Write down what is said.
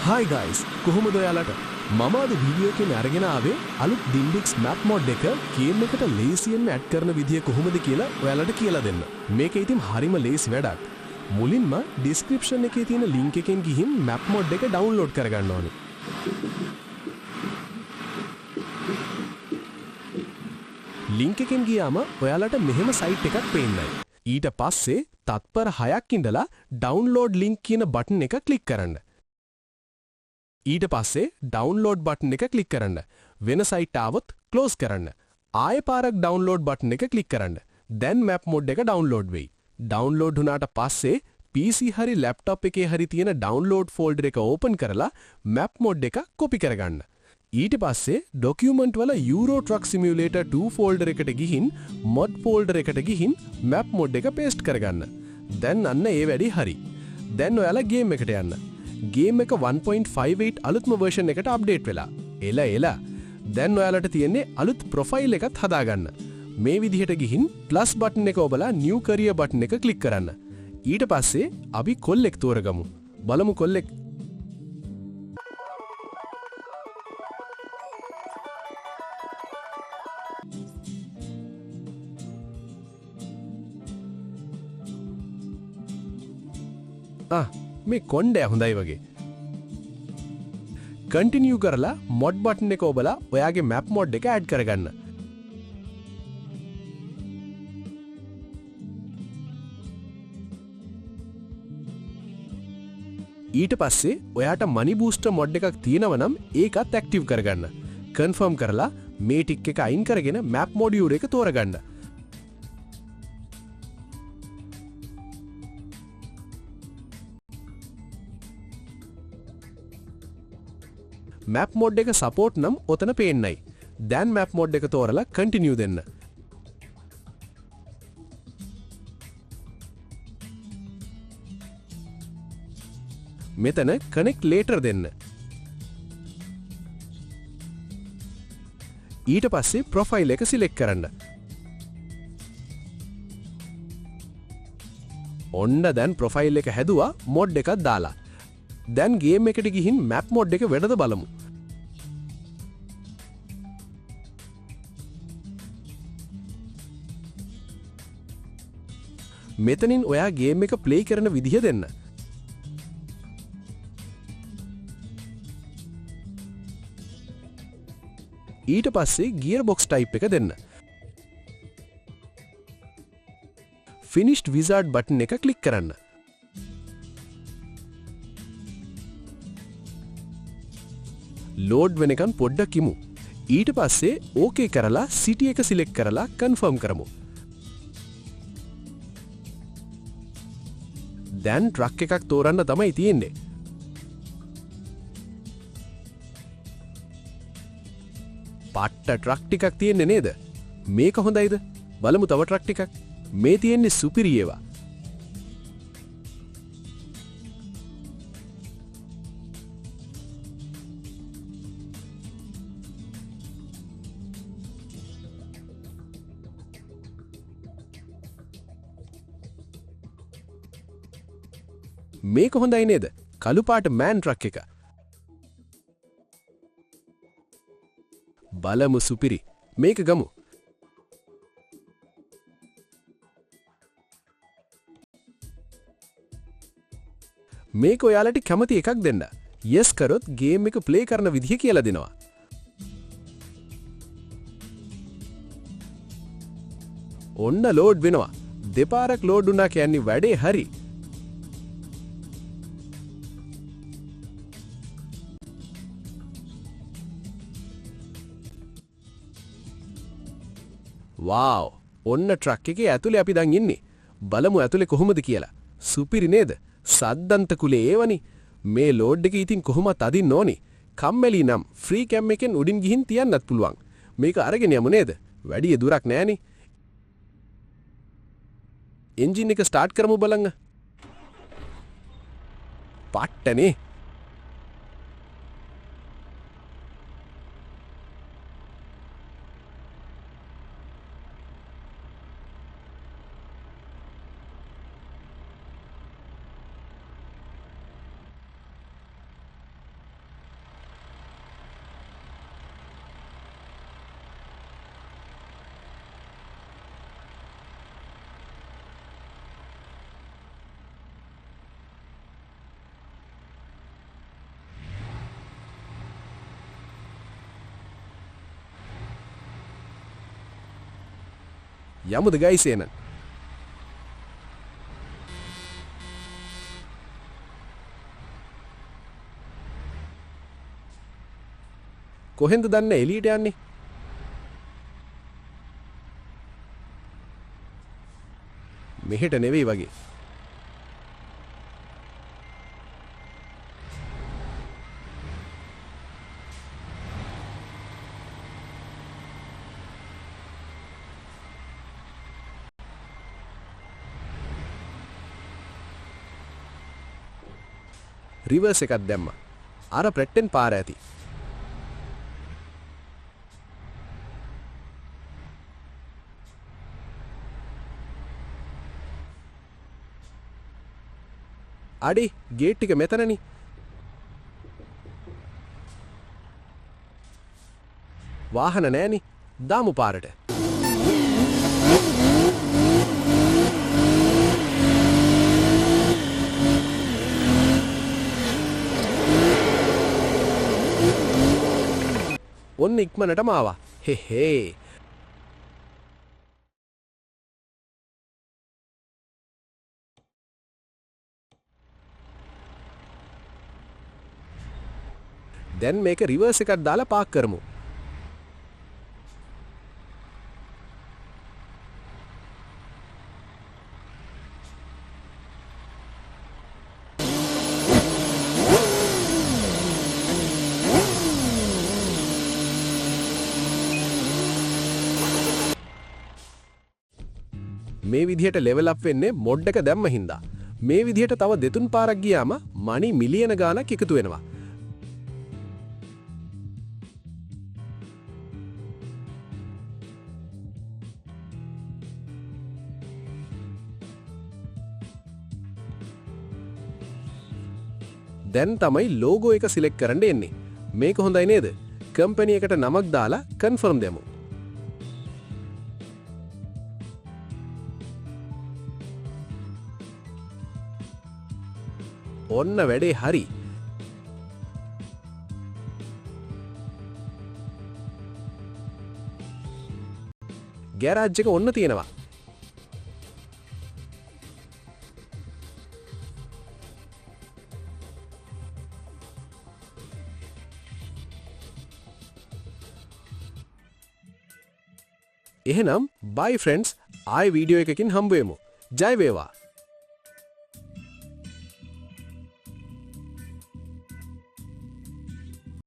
Hi guys, කොහොමද ඔයාලට? මම අද වීඩියෝ එකෙන් අරගෙන ආවේ අලුත් Dimbix map mod එක ගේම් එකට ලේසියෙන්ම ඇඩ් කරන විදිය කොහොමද කියලා ඔයාලට කියලා දෙන්න. මේක ඉතින් හරිම ලේසි වැඩක්. මුලින්ම description එකේ තියෙන link එකෙන් ගිහින් map mod එක download කරගන්න ඕනේ. link එකෙන් ගියාම ඔයාලට මෙහෙම site එකක් පේන්නයි. ඊට පස්සේ තත්පර 6ක් ඉඳලා download link කියන button එක click කරන්න. ඊට පස්සේ download button එක click කරන්න. වෙන site ආවොත් close කරන්න. ආයෙ පාරක් download button එක click කරන්න. දැන් map mod එක download වෙයි. download වුණාට පස්සේ PC හරි laptop එකේ හරි තියෙන download folder එක open කරලා map mod එක copy කරගන්න. ඊට පස්සේ document වල Euro Truck Simulator 2 folder එකට ගිහින් mod folder එකට ගිහින් map mod එක paste කරගන්න. දැන් අන්න ඒ වැඩේ හරි. දැන් ඔයාලා game එකට යන්න. ගේම් එක 1.58 අලුත්ම version එකට අප්ඩේට් වෙලා. එලා. දැන් ඔයාලට තියෙන්නේ අලුත් ප්‍රොෆයිල් එකක් හදාගන්න. මේ විදිහට ගිහින් plus button එක ඔබලා new career button එක click කරන්න. ඊට පස්සේ අපි කොල්ලෙක් තෝරගමු. බලමු කොල්ලෙක්. මේ කොණ්ඩය හොඳයි වගේ. continue කරලා mod button එක ඔබලා ඔයාගේ map mod එක add කරගන්න. ඊට පස්සේ ඔයාට money booster mod එකක් තියෙනවා නම් ඒකත් active කරගන්න. confirm කරලා මේ tick එක අයින් කරගෙන map module එක තෝරගන්න. map mod එක support නම් ඔතන පේන්නයි. දැන් map mod එක තෝරලා continue දෙන්න. මෙතන connect later දෙන්න. ඊට පස්සේ profile එක select කරන්න. ඔන්න දැන් profile එක හැදුවා mod එකක් දාලා. දැන් ගේම් එකට ගිහින් map mod එක වැඩද බලමු. මෙතනින් ඔයා ගේම් එක ප්ලේ කරන විදිහ දෙන්න. ඊට පස්සේ gearbox type එක දෙන්න. finished wizard button එක click කරන්න. load වෙනකන් පොඩ්ඩක් ඉමු. ඊට පස්සේ OK කරලා city එක select කරලා confirm කරමු. දැන් ට්‍රක් එකක් තෝරන්න තමයි තියෙන්නේ. පට්ට ට්‍රක් ටිකක් තියෙන්නේ නේද? මේක හොඳයිද? බලමු තව ට්‍රක් ටිකක්. මේ තියෙන්නේ සුපිරි ඒවා. මේක හොඳයි නේද? කළු පාට මෑන් ට්‍රක් එක. බලමු සුපිරි. මේක ගමු. මේක ඔයාලට කැමති එකක් දෙන්න. yes කරොත් ගේම් එක ප්ලේ කරන විදිහ කියලා දෙනවා. ඔන්න ලෝඩ් වෙනවා. දෙපාරක් ලෝඩ් වුණා කියන්නේ වැඩේ හරි. wow, ඔන්න ට්‍රක් එකේ ඇතුලේ අපි දැන් ඉන්නේ. බලමු ඇතුලේ කොහොමද කියලා. සුපිරි නේද? සද්දන්ත කුලේ ඒවනි. මේ ලෝඩ් එක ඉතින් කොහොමත් අදින්න ඕනි. කම්මැලි නම් ෆ්‍රී කැම් එකෙන් උඩින් ගිහින් තියන්නත් පුළුවන්. මේක අරගෙන යමු නේද? වැඩි දුරක් නෑනේ. එන්ජින් එක ස්ටාර්ට් කරමු බලන්න. පට්ටනේ. යමුද ගයිස් එහෙනම්. කොහෙන්ද දන්නේ එළියට යන්නේ? මෙහෙට නෙවෙයි වගේ. රිවර්ස් එකක් දැම්මා. අර ප්‍රෙට්ටෙන් පාර ඇති. අඩි ගේට් ටික මෙතනනේ. වාහන නෑනේ. දාමු පාරට. ඔන්න ඉක්මනටම ආවා. හෙහේ. දැන් මේක රිවර්ස් එකක් දාලා පාක් කරමු. මේ විදිහට ලෙවල් අප් වෙන්නේ මොඩ් එක දැම්ම හින්දා. මේ විදිහට තව දෙතුන් පාරක් ගියාම මණි මිලියන ගාණක් එකතු වෙනවා. දැන් තමයි ලෝගෝ එක සිලෙක්ට් කරන්න එන්නේ. මේක හොඳයි නේද? කම්පැනි එකට නමක් දාලා කන්ෆර්ම් දෙමු. ඔන්න වැඩේ හරි. ගෑරාජ් එක ඔන්න තියෙනවා. එහෙනම් bye friends ආයි වීඩියෝ එකකින් හම්බ වෙමු. ජය වේවා.